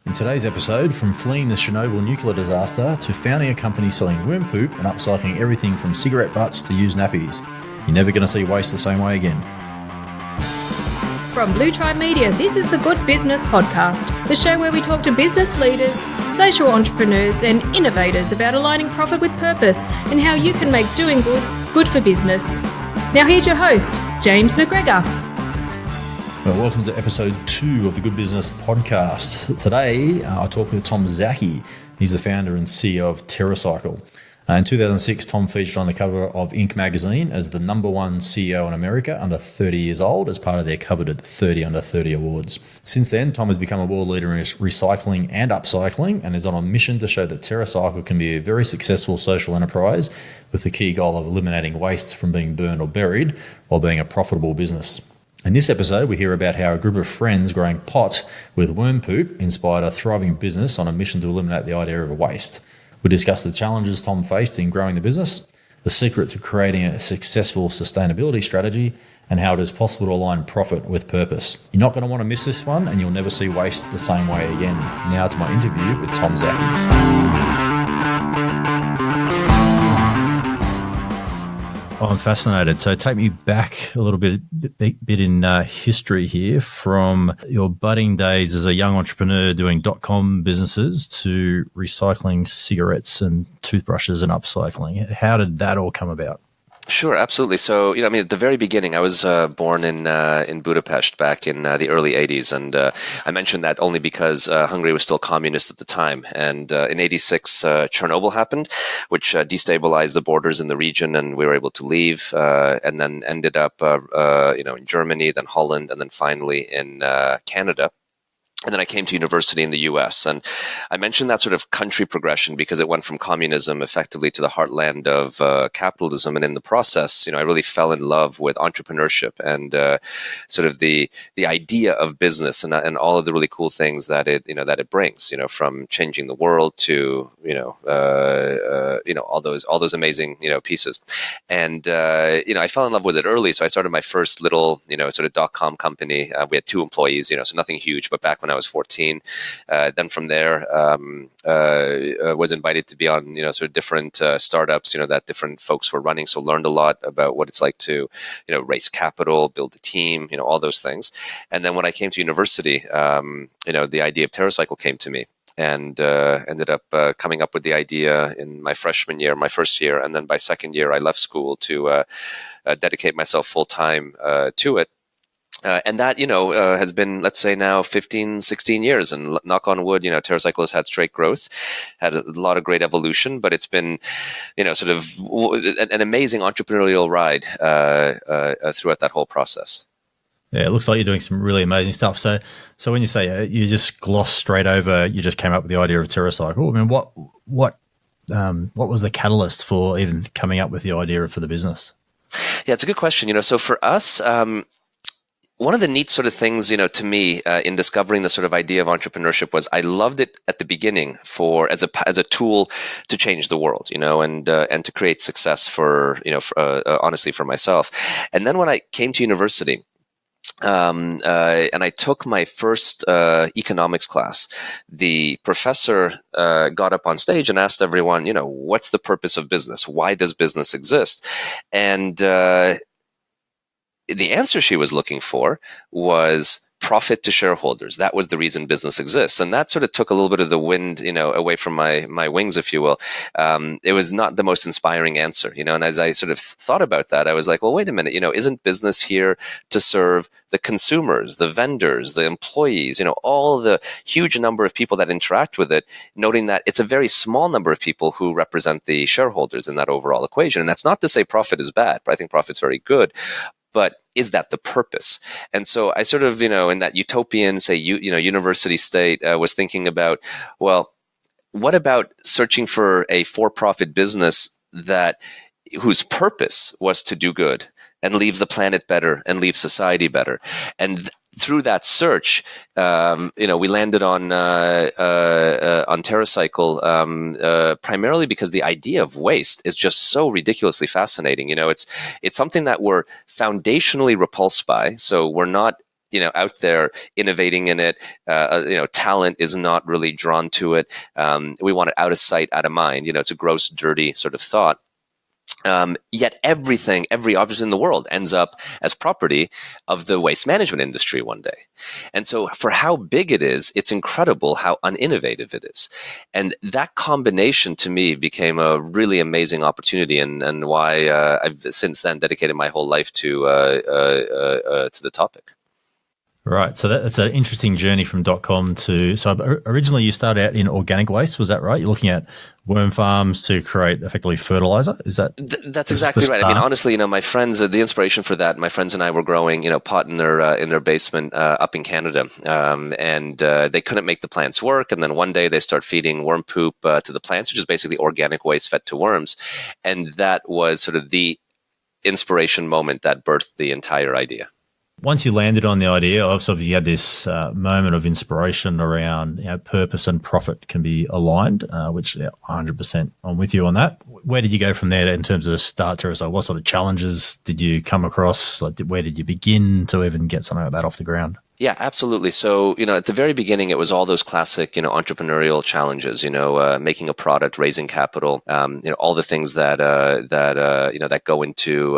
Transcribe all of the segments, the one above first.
In today's episode, from fleeing the Chernobyl nuclear disaster to founding a company selling worm poop and upcycling everything from cigarette butts to used nappies, you're never going to see waste the same way again. From Blue Tribe Media, this is the Good Business Podcast, the show where we talk to business leaders, social entrepreneurs and innovators about aligning profit with purpose and how you can make doing good for business. Now here's your host, James McGregor. Well, welcome to episode 2 of the Good Business Podcast. Today, I talk with Tom Zaki. He's the founder and CEO of TerraCycle. In 2006, Tom featured on the cover of Inc. magazine as the number one CEO in America under 30 years old as part of their coveted 30 Under 30 awards. Since then, Tom has become a world leader in recycling and upcycling and is on a mission to show that TerraCycle can be a very successful social enterprise with the key goal of eliminating waste from being burned or buried while being a profitable business. In this episode, we hear about how a group of friends growing pot with worm poop inspired a thriving business on a mission to eliminate the idea of waste. We discuss the challenges Tom faced in growing the business, the secret to creating a successful sustainability strategy, and how it is possible to align profit with purpose. You're not going to want to miss this one, and you'll never see waste the same way again. Now to my interview with Tom Zaki. Oh, I'm fascinated. So take me back a little bit in history here, from your budding days as a young entrepreneur doing .com businesses to recycling cigarettes and toothbrushes and upcycling. How did that all come about? Sure, absolutely. So, at the very beginning, I was born in Budapest back in the early 80s. And I mentioned that only because Hungary was still communist at the time. And in 86, Chernobyl happened, which destabilized the borders in the region, and we were able to leave, and then ended up, in Germany, then Holland, and then finally in Canada. And then I came to university in the US. And I mentioned that sort of country progression because it went from communism effectively to the heartland of capitalism. And in the process, I really fell in love with entrepreneurship and sort of the idea of business and all of the really cool things that it brings, from changing the world to, all those amazing, pieces. And, I fell in love with it early. So I started my first little, sort of .com company. We had 2 employees, so nothing huge, but back when I was 14. Then from there, was invited to be on, sort of different startups, that different folks were running. So learned a lot about what it's like to, raise capital, build a team, all those things. And then when I came to university, the idea of TerraCycle came to me. And ended up coming up with the idea in my freshman year, my first year. And then by second year, I left school to dedicate myself full time to it. And that, has been, let's say now 15, 16 years, and knock on wood, TerraCycle has had straight growth, had a lot of great evolution, but it's been, sort of an amazing entrepreneurial ride throughout that whole process. Yeah, it looks like you're doing some really amazing stuff. So when you say you just gloss straight over, you just came up with the idea of TerraCycle. I mean, what was the catalyst for even coming up with the idea for the business? Yeah, it's a good question. So for us, one of the neat sort of things, to me, in discovering the sort of idea of entrepreneurship was I loved it at the beginning as a tool to change the world, and to create success for honestly for myself. And then when I came to university, and I took my first economics class, the professor got up on stage and asked everyone, what's the purpose of business? Why does business exist? And the answer she was looking for was profit to shareholders. That was the reason business exists. And that sort of took a little bit of the wind, away from my wings, if you will. It was not the most inspiring answer, and as I sort of thought about that, I was like, well, wait a minute, isn't business here to serve the consumers, the vendors, the employees, all the huge number of people that interact with it, noting that it's a very small number of people who represent the shareholders in that overall equation. And that's not to say profit is bad, but I think profit's very good. But is that the purpose? And so I sort of, in that utopian, say, university state, was thinking about, well, what about searching for a for-profit business whose purpose was to do good and leave the planet better and leave society better? And through that search, we landed on TerraCycle primarily because the idea of waste is just so ridiculously fascinating. It's something that we're foundationally repulsed by. So we're not out there innovating in it. Talent is not really drawn to it. We want it out of sight, out of mind. It's a gross, dirty sort of thought. Yet every object in the world ends up as property of the waste management industry one day. And so for how big it is, it's incredible how uninnovative it is. And that combination to me became a really amazing opportunity, and why I've since then dedicated my whole life to the topic. Right. So that's an interesting journey from .com to... So originally you started out in organic waste, was that right? You're looking at worm farms to create effectively fertilizer. Is that... That's exactly right. I mean, honestly, my friends, the inspiration for that, my friends and I were growing, pot in their basement up in Canada. And they couldn't make the plants work. And then one day they start feeding worm poop to the plants, which is basically organic waste fed to worms. And that was sort of the inspiration moment that birthed the entire idea. Once you landed on the idea, obviously you had this moment of inspiration around purpose and profit can be aligned, which 100% I'm with you on that. Where did you go from there in terms of the start to? So what sort of challenges did you come across? Where did you begin to even get something like that off the ground? Yeah, absolutely. So, at the very beginning, it was all those classic, entrepreneurial challenges, making a product, raising capital, all the things that go into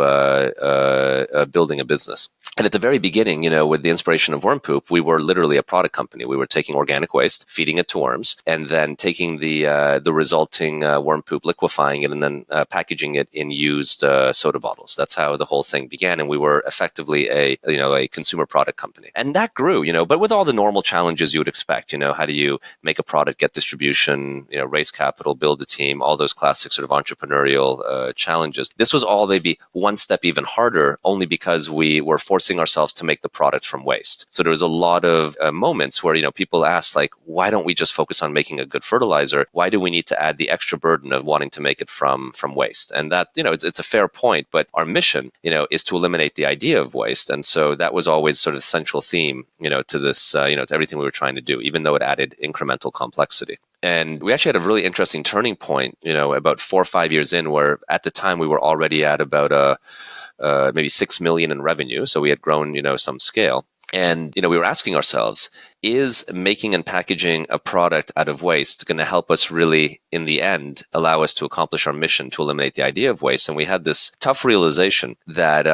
building a business. And at the very beginning, with the inspiration of worm poop, we were literally a product company. We were taking organic waste, feeding it to worms, and then taking the resulting worm poop, liquefying it, and then packaging it in used soda bottles. That's how the whole thing began. And we were effectively a consumer product company. And that grew, but with all the normal challenges you would expect. How do you make a product, get distribution, raise capital, build a team, all those classic sort of entrepreneurial challenges. This was all maybe one step even harder, only because we were forcing ourselves to make the product from waste. So there was a lot of moments where, people asked, like, why don't we just focus on making a good fertilizer? Why do we need to add the extra burden of wanting to make it from waste? And that, it's a fair point, but our mission, is to eliminate the idea of waste. And so that was always sort of the central theme, to this, to everything we were trying to do, even though it added incremental complexity. And we actually had a really interesting turning point, about 4 or 5 years in, where at the time we were already at about maybe 6 million in revenue. So we had grown, some scale. And, we were asking ourselves, is making and packaging a product out of waste going to help us really, in the end, allow us to accomplish our mission to eliminate the idea of waste? And we had this tough realization that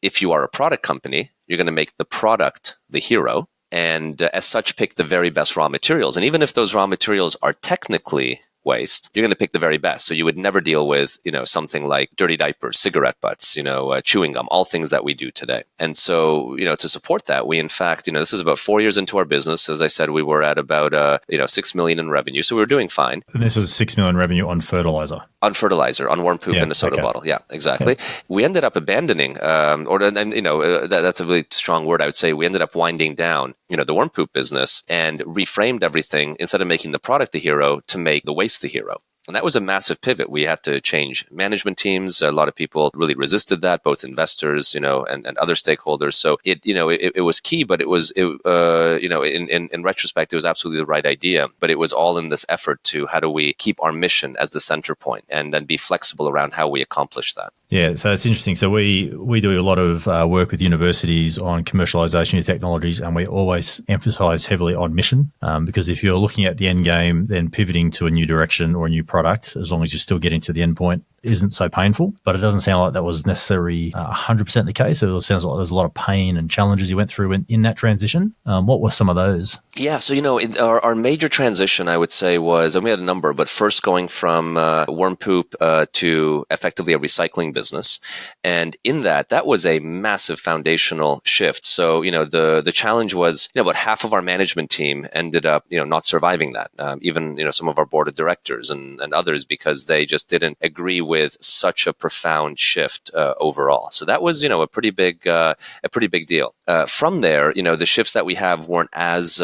if you are a product company, you're going to make the product the hero. And as such, pick the very best raw materials. And even if those raw materials are technically waste, you're going to pick the very best. So you would never deal with, something like dirty diapers, cigarette butts, chewing gum, all things that we do today. And so, to support that, we in fact, this is about 4 years into our business. As I said, we were at about, 6 million in revenue. So we were doing fine. And this was 6 million revenue on fertilizer. On fertilizer, on worm poop in a soda bottle. Yeah, exactly. Okay. We ended up abandoning, that's a really strong word, I would say. We ended up winding down, the worm poop business and reframed everything, instead of making the product the hero, to make the waste the hero. And that was a massive pivot. We had to change management teams. A lot of people really resisted that, both investors, and other stakeholders. So it was key, but it was, in retrospect, it was absolutely the right idea. But it was all in this effort to how do we keep our mission as the center point and then be flexible around how we accomplish that. Yeah, so it's interesting. So we do a lot of work with universities on commercialization of technologies, and we always emphasize heavily on mission, because if you're looking at the end game, then pivoting to a new direction or a new product, as long as you're still getting to the end point, isn't so painful. But it doesn't sound like that was necessarily 100% the case. It sounds like there's a lot of pain and challenges you went through in that transition. What were some of those? Yeah, so, our major transition, I would say, was, and we had a number, but first going from worm poop to effectively a recycling business. And in that was a massive foundational shift. So, the challenge was, about half of our management team ended up, not surviving that. Even, some of our board of directors and others, because they just didn't agree with such a profound shift overall. So that was, a pretty big deal. From there, the shifts that we have weren't as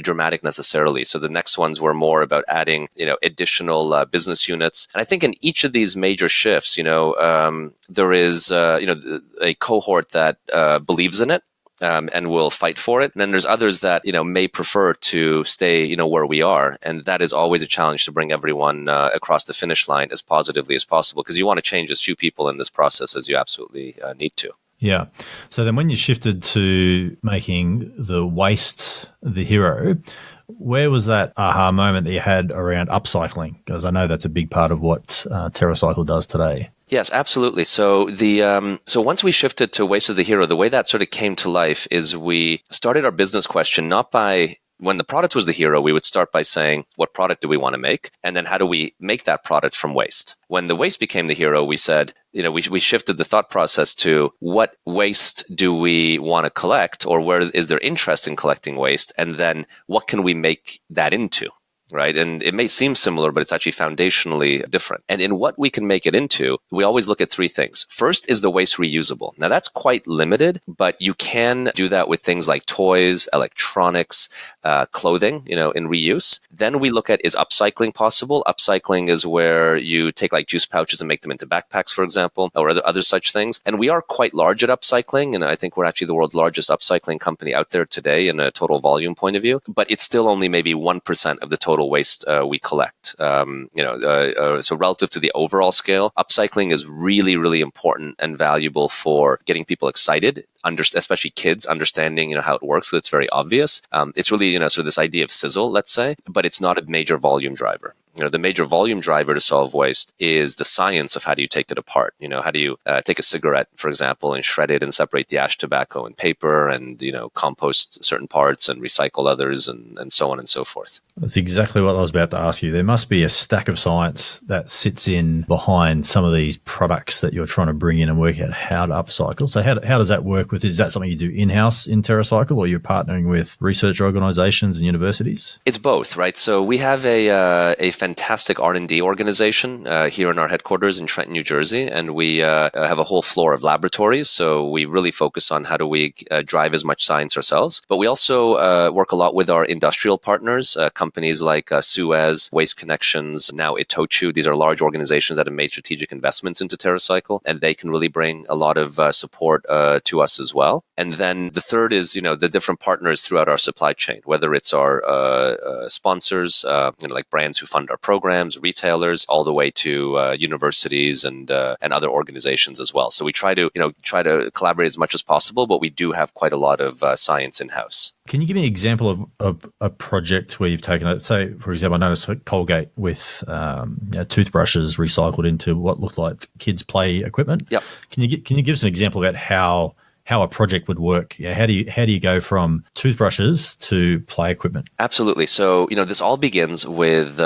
dramatic necessarily. So the next ones were more about adding, additional business units. And I think in each of these major shifts, there is, a cohort that believes in it. And will fight for it. And then there's others that, may prefer to stay, where we are. And that is always a challenge to bring everyone across the finish line as positively as possible, because you want to change as few people in this process as you absolutely need to. Yeah. So then when you shifted to making the waste the hero, where was that aha moment that you had around upcycling? Because I know that's a big part of what TerraCycle does today. Yes, absolutely. So so once we shifted to Waste of the Hero, the way that sort of came to life is we started our business question not by when the product was the hero, we would start by saying, what product do we want to make? And then how do we make that product from waste? When the waste became the hero, we said, we shifted the thought process to what waste do we want to collect, or where is there interest in collecting waste? And then what can we make that into? Right. And it may seem similar, but it's actually foundationally different. And in what we can make it into, we always look at three things. First, is the waste reusable? Now, that's quite limited, but you can do that with things like toys, electronics, clothing, in reuse. Then we look at, is upcycling possible? Upcycling is where you take like juice pouches and make them into backpacks, for example, or other such things. And we are quite large at upcycling. And I think we're actually the world's largest upcycling company out there today in a total volume point of view. But it's still only maybe 1% of the total waste we collect. So relative to the overall scale, upcycling is really, really important and valuable for getting people excited, especially kids, understanding how it works. So it's very obvious. It's really sort of this idea of sizzle, let's say, but it's not a major volume driver. The major volume driver to solve waste is the science of how do you take it apart. How do you take a cigarette, for example, and shred it and separate the ash, tobacco, and paper, and compost certain parts and recycle others, and so on and so forth. That's exactly what I was about to ask you. There must be a stack of science that sits in behind some of these products that you're trying to bring in and work out how to upcycle. So how does that work with? Is that something you do in-house in TerraCycle, or you're partnering with research organizations and universities? It's both, right? So we have a fantastic R&D organization here in our headquarters in Trenton, New Jersey, and we have a whole floor of laboratories. So we really focus on how do we drive as much science ourselves. But we also work a lot with our industrial partners, companies like Suez, Waste Connections, now Itochu. These are large organizations that have made strategic investments into TerraCycle, and they can really bring a lot of support to us as well. And then the third is, the different partners throughout our supply chain, whether it's our sponsors, like brands who fund our programs, retailers, all the way to universities and other organizations as well. So we try to collaborate as much as possible, but we do have quite a lot of science in-house. Can you give me an example of a project where you've taken it? Say, for example, I noticed Colgate with toothbrushes recycled into what looked like kids' play equipment. Yep. Can you give us an example about how a project would work? Yeah, how do you go from toothbrushes to play equipment? Absolutely. So this all begins with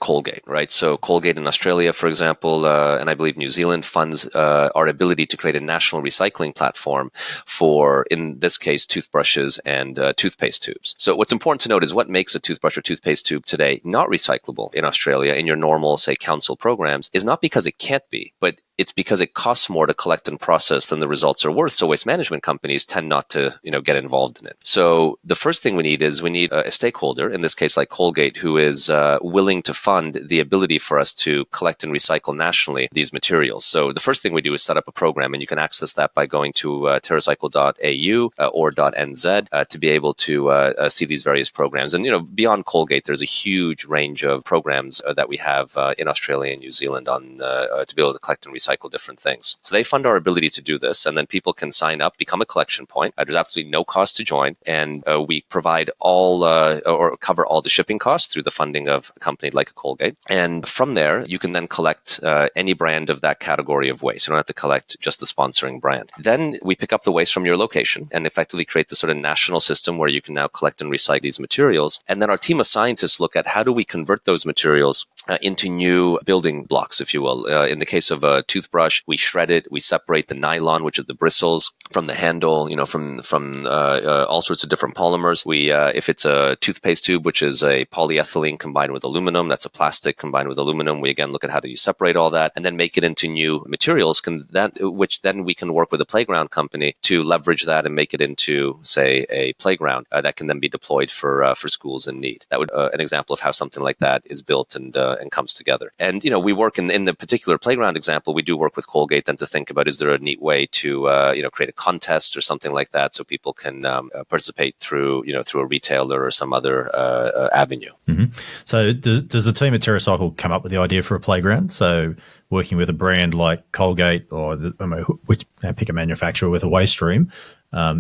Colgate, right? So Colgate in Australia, for example, and I believe New Zealand funds our ability to create a national recycling platform for, in this case, toothbrushes and toothpaste tubes. So what's important to note is what makes a toothbrush or toothpaste tube today not recyclable in Australia in your normal, say, council programs is not because it can't be, but it's because it costs more to collect and process than the results are worth. So waste management companies tend not to, get involved in it. So the first thing we need a stakeholder, in this case like Colgate, who is willing to fund the ability for us to collect and recycle nationally these materials. So the first thing we do is set up a program, and you can access that by going to terracycle.au or .nz to be able to see these various programs. And beyond Colgate, there's a huge range of programs that we have in Australia and New Zealand on to be able to collect and recycle different things. So they fund our ability to do this, and then people can sign up, become a collection point. There's absolutely no cost to join, and we provide all or cover all the shipping costs through the funding of a company like a Colgate. And from there, you can then collect any brand of that category of waste. You don't have to collect just the sponsoring brand. Then we pick up the waste from your location and effectively create this sort of national system where you can now collect and recycle these materials. And then our team of scientists look at how do we convert those materials into new building blocks, if you will. In the case of a toothbrush, we shred it, we separate the nylon, which is the bristles, from the handle, from all sorts of different polymers. We, if it's a toothpaste tube, which is a polyethylene combined with aluminum, that's a plastic combined with aluminum. We again look at how do you separate all that and then make it into new materials, which then we can work with a playground company to leverage that and make it into, say, a playground that can then be deployed for schools in need. That would an example of how something like that is built and comes together. And we work in the particular playground example. We do work with Colgate then to think about, is there a neat way to create a contest or something like that, so people can participate through a retailer or some other avenue. Mm-hmm. So does the team at TerraCycle come up with the idea for a playground? So working with a brand like Colgate or pick a manufacturer with a waste stream,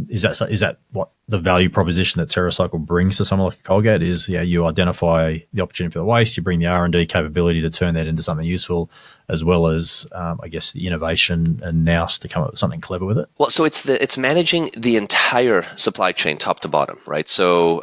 is that what the value proposition that TerraCycle brings to someone like Colgate is? Yeah, you identify the opportunity for the waste, you bring the R&D capability to turn that into something useful, as well as I guess the innovation and nous to come up with something clever with it. Well, so it's managing the entire supply chain top to bottom, right? So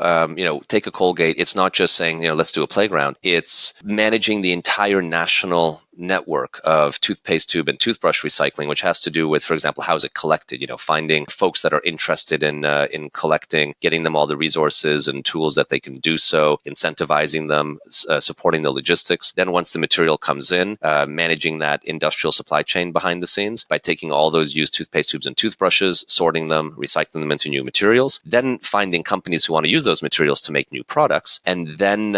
take a Colgate. It's not just saying let's do a playground. It's managing the entire national network of toothpaste tube and toothbrush recycling, which has to do with, for example, how is it collected? Finding folks that are interested in collecting, getting them all the resources and tools that they can do so, incentivizing them, supporting the logistics. Then once the material comes in, managing that industrial supply chain behind the scenes by taking all those used toothpaste tubes and toothbrushes, sorting them, recycling them into new materials, then finding companies who want to use those materials to make new products. And then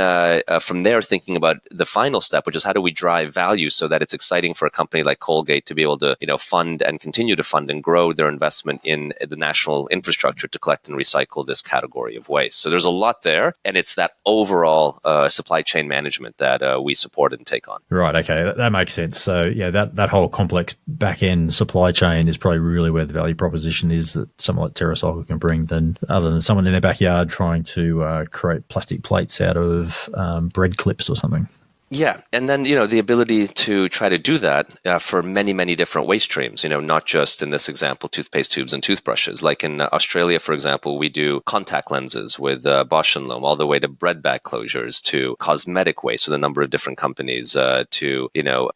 from there, thinking about the final step, which is how do we drive value so that it's exciting for a company like Colgate to be able to fund and continue to fund and grow their investment in the national infrastructure to collect and recycle this category of waste. So there's a lot there, and it's that overall supply chain management that we support and take on. Right. Okay, that makes sense. So yeah, that whole complex back end supply chain is probably really where the value proposition is that someone like TerraCycle can bring, other than someone in their backyard trying to create plastic plates out of bread clips or something. Yeah. And then, the ability to try to do that for many, many different waste streams, not just in this example, toothpaste tubes and toothbrushes. Like in Australia, for example, we do contact lenses with Bausch & Lomb, all the way to bread bag closures, to cosmetic waste with a number of different companies, to,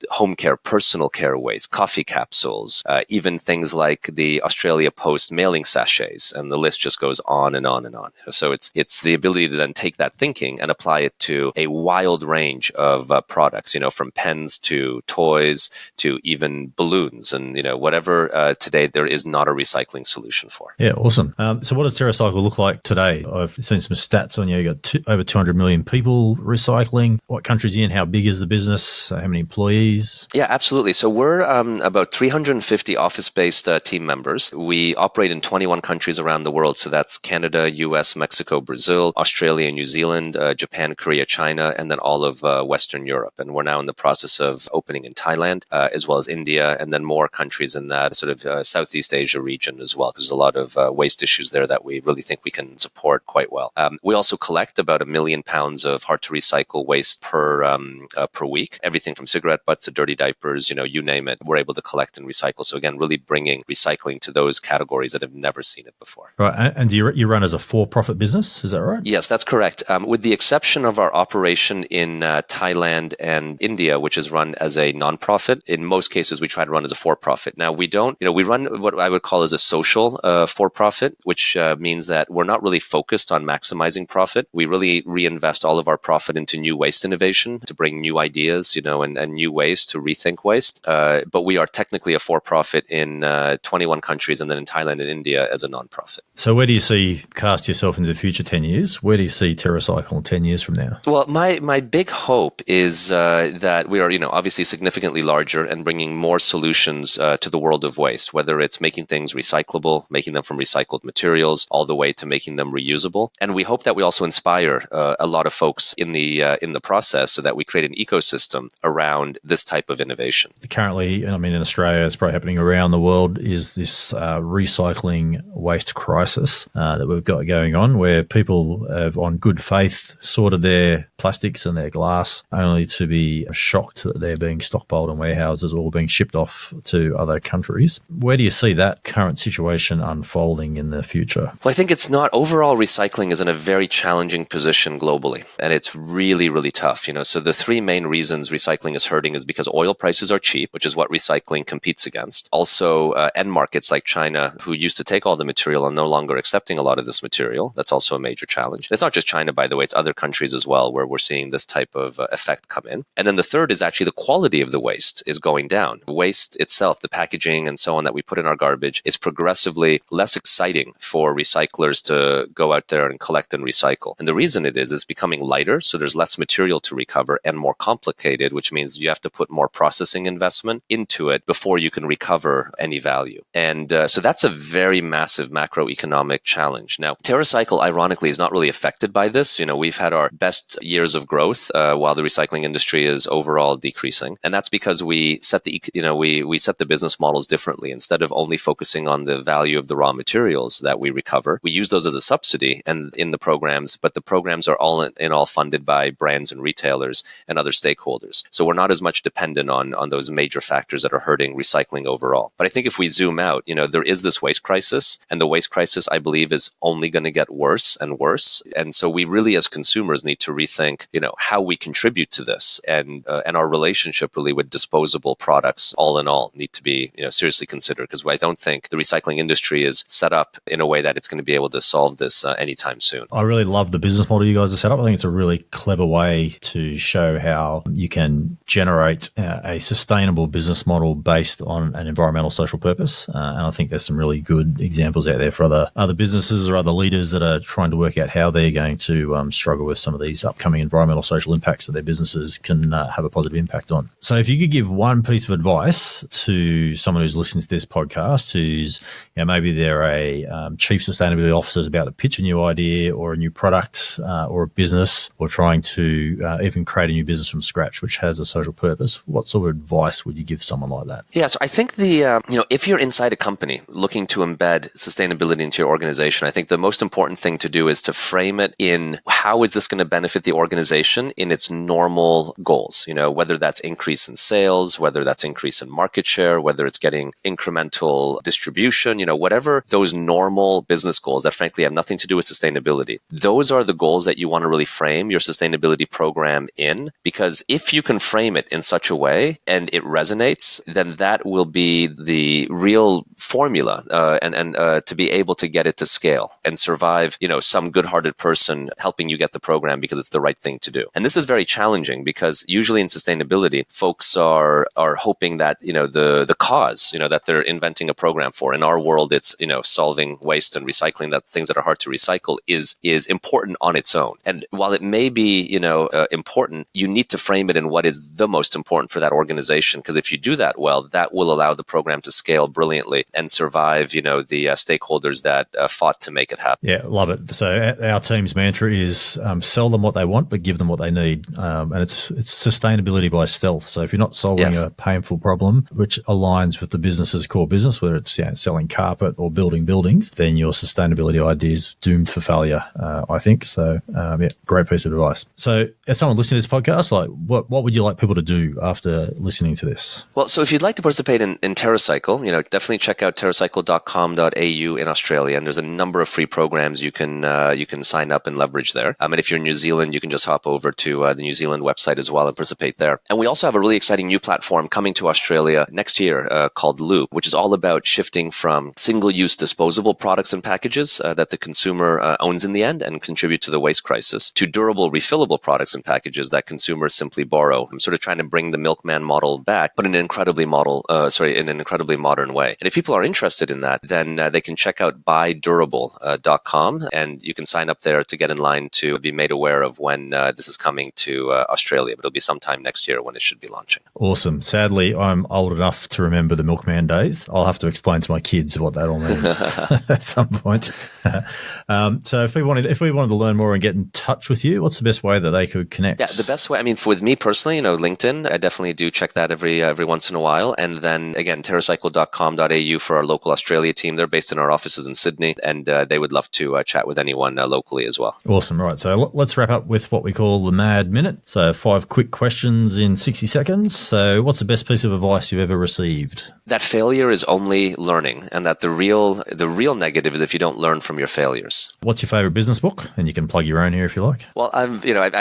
home care, personal care waste, coffee capsules, even things like the Australia Post mailing sachets. And the list just goes on and on and on. So it's the ability to then take that thinking and apply it to a wild range of products, from pens to toys to even balloons and, whatever today there is not a recycling solution for. Yeah, awesome. So what does TerraCycle look like today? I've seen some stats on you. You got over 200 million people recycling. What countries are you in? How big is the business? How many employees? Yeah, absolutely. So we're about 350 office-based team members. We operate in 21 countries around the world. So that's Canada, US, Mexico, Brazil, Australia, New Zealand, Japan, Korea, China, and then all of Western Europe. And we're now in the process of opening in Thailand, as well as India, and then more countries in that sort of Southeast Asia region as well, because there's a lot of waste issues there that we really think we can support quite well. We also collect about 1 million pounds of hard to recycle waste per week. Everything from cigarette butts to dirty diapers, you name it, we're able to collect and recycle. So again, really bringing recycling to those categories that have never seen it before. Right. And do you run as a for-profit business? Is that right? Yes, that's correct. With the exception of our operation in Thailand and India, which is run as a nonprofit. In most cases, we try to run as a for-profit. Now, we don't, we run what I would call as a social for-profit, which means that we're not really focused on maximizing profit. We really reinvest all of our profit into new waste innovation to bring new ideas, and new ways to rethink waste. But we are technically a for-profit in 21 countries, and then in Thailand and India as a nonprofit. So where do you cast yourself into the future 10 years? Where do you see TerraCycle 10 years from now? Well, my big hope is that we are, obviously significantly larger and bringing more solutions to the world of waste, whether it's making things recyclable, making them from recycled materials, all the way to making them reusable. And we hope that we also inspire a lot of folks in the process, so that we create an ecosystem around this type of innovation. Currently, in Australia, it's probably happening around the world, is this recycling waste crisis that we've got going on, where people have, on good faith, sorted their plastics and their glass, only to be shocked that they're being stockpiled in warehouses or being shipped off to other countries. Where do you see that current situation unfolding in the future? Well, I think it's not. Overall, recycling is in a very challenging position globally, and it's really, really tough. So the three main reasons recycling is hurting is because oil prices are cheap, which is what recycling competes against. Also, end markets like China, who used to take all the material, are no longer accepting a lot of this material. That's also a major challenge. It's not just China, by the way. It's other countries as well, where we're seeing this type of effect effect come in. And then the third is actually the quality of the waste is going down. Waste itself, the packaging and so on that we put in our garbage, is progressively less exciting for recyclers to go out there and collect and recycle. And the reason it is it's becoming lighter, so there's less material to recover, and more complicated, which means you have to put more processing investment into it before you can recover any value. And so that's a very massive macroeconomic challenge. Now, TerraCycle, ironically, is not really affected by this. We've had our best years of growth while the recycling industry is overall decreasing. And that's because we set we set the business models differently. Instead of only focusing on the value of the raw materials that we recover, we use those as a subsidy and in the programs, but the programs are all funded by brands and retailers and other stakeholders. So we're not as much dependent on those major factors that are hurting recycling overall. But I think if we zoom out, there is this waste crisis, and the waste crisis, I believe, is only going to get worse and worse. And so we really, as consumers, need to rethink, how we contribute to this, and our relationship really with disposable products, all in all, need to be seriously considered, because I don't think the recycling industry is set up in a way that it's going to be able to solve this anytime soon. I really love the business model you guys have set up. I think it's a really clever way to show how you can generate a sustainable business model based on an environmental social purpose. And I think there's some really good examples out there for other businesses or other leaders that are trying to work out how they're going to struggle with some of these upcoming environmental social impacts that their businesses can have a positive impact on. So if you could give one piece of advice to someone who's listening to this podcast, who's maybe they're a chief sustainability officer is about to pitch a new idea or a new product or a business, or trying to even create a new business from scratch which has a social purpose, what sort of advice would you give someone like that? Yeah, so I think if you're inside a company looking to embed sustainability into your organization, I think the most important thing to do is to frame it in how is this going to benefit the organization in its normal goals, whether that's increase in sales, whether that's increase in market share, whether it's getting incremental distribution, whatever those normal business goals that frankly have nothing to do with sustainability. Those are the goals that you want to really frame your sustainability program in, because if you can frame it in such a way and it resonates, then that will be the real formula and to be able to get it to scale and survive, some good-hearted person helping you get the program because it's the right thing to do. And this is very challenging because usually in sustainability, folks are hoping that, the cause, that they're inventing a program for. In our world, it's, solving waste and recycling, that things that are hard to recycle is important on its own. And while it may be, important, you need to frame it in what is the most important for that organization. Because if you do that well, that will allow the program to scale brilliantly and survive, the stakeholders that fought to make it happen. Yeah, love it. So our team's mantra is sell them what they want, but give them what they need. And it's sustainability by stealth. So if you're not solving a painful problem, which aligns with the business's core business, whether it's selling carpet or building buildings, then your sustainability idea is doomed for failure, I think. So, great piece of advice. So if someone listening to this podcast, what would you like people to do after listening to this? Well, so if you'd like to participate in TerraCycle, definitely check out terracycle.com.au in Australia. And there's a number of free programs you can sign up and leverage there. And if you're in New Zealand, you can just hop over to the New Zealand website as well and participate there. And we also have a really exciting new platform coming to Australia next year called Loop, which is all about shifting from single-use disposable products and packages that the consumer owns in the end and contribute to the waste crisis, to durable, refillable products and packages that consumers simply borrow. I'm sort of trying to bring the milkman model back, but in an incredibly modern way. And if people are interested in that, then they can check out buydurable.com, and you can sign up there to get in line to be made aware of when this is coming to Australia. But it'll be sometime next year when it should be launching. Awesome. Sadly, I'm old enough to remember the milkman days. I'll have to explain to my kids what that all means at some point. So if we wanted to learn more and get in touch with you, what's the best way that they could connect? Yeah, the best way, with me personally, LinkedIn, I definitely do check that every once in a while. And then again, terracycle.com.au for our local Australia team. They're based in our offices in Sydney, and they would love to chat with anyone locally as well. Awesome. Right. So let's wrap up with what we call the Mad Minute. So 5 quick questions in 60 seconds. So what's the best piece of advice you've ever received? That failure is only learning, and that the real negative is if you don't learn from your failures. What's your favorite business book? And you can plug your own here if you like. Well, I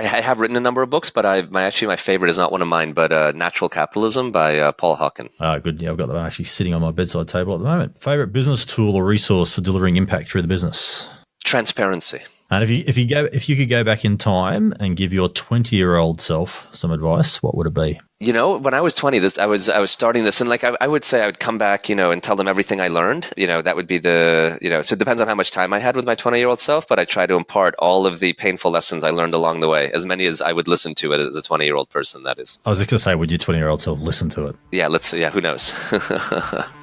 have written a number of books, but my favorite is not one of mine, but Natural Capitalism by Paul Hawken. Good. Yeah, I've got that one actually sitting on my bedside table at the moment. Favorite business tool or resource for delivering impact through the business? Transparency. And if you could go back in time and give your 20-year-old self some advice, what would it be? You know, when I was 20, I was starting this, and like I would say I would come back, and tell them everything I learned. That would be so it depends on how much time I had with my 20-year-old self, but I try to impart all of the painful lessons I learned along the way, as many as I would listen to it as a 20-year-old person, that is. I was just going to say, would your 20-year-old self listen to it? Yeah, who knows?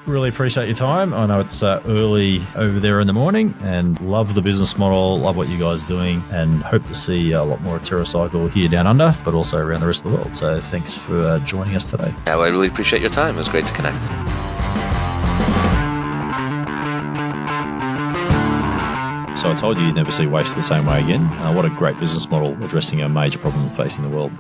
Really appreciate your time. I know it's early over there in the morning, and love the business model, love what you guys are doing, and hope to see a lot more of TerraCycle here down under, but also around the rest of the world. So thanks for joining us today. Yeah, well, I really appreciate your time. It was great to connect. So I told you you'd never see waste the same way again. What a great business model addressing a major problem facing the world.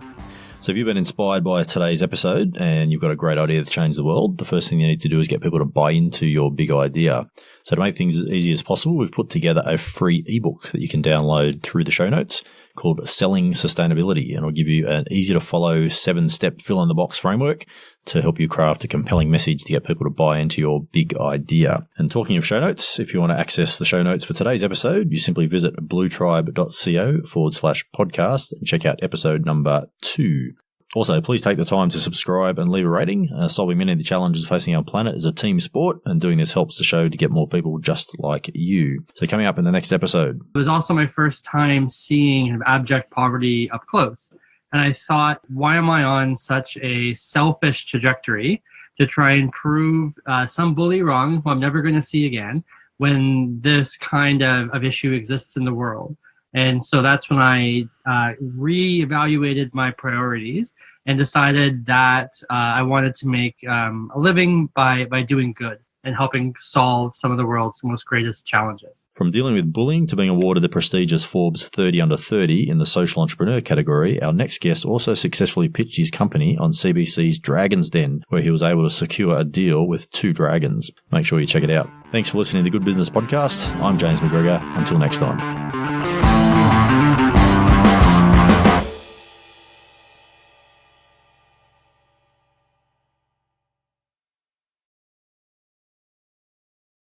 So if you've been inspired by today's episode and you've got a great idea to change the world, the first thing you need to do is get people to buy into your big idea. So to make things as easy as possible, we've put together a free ebook that you can download through the show notes called Selling Sustainability. And it'll give you an easy to follow 7-step fill in the box framework to help you craft a compelling message to get people to buy into your big idea. And talking of show notes, if you want to access the show notes for today's episode, you simply visit bluetribe.co/podcast and check out episode number 2. Also, please take the time to subscribe and leave a rating. Solving many of the challenges facing our planet is a team sport, and doing this helps the show to get more people just like you. So coming up in the next episode. It was also my first time seeing abject poverty up close. And I thought, why am I on such a selfish trajectory to try and prove some bully wrong who I'm never going to see again when this kind of issue exists in the world? And so that's when I reevaluated my priorities and decided that I wanted to make a living by doing good and helping solve some of the world's most greatest challenges. From dealing with bullying to being awarded the prestigious Forbes 30 Under 30 in the social entrepreneur category, our next guest also successfully pitched his company on CBC's Dragon's Den, where he was able to secure a deal with 2 dragons. Make sure you check it out. Thanks for listening to the Good Business Podcast. I'm James McGregor. Until next time.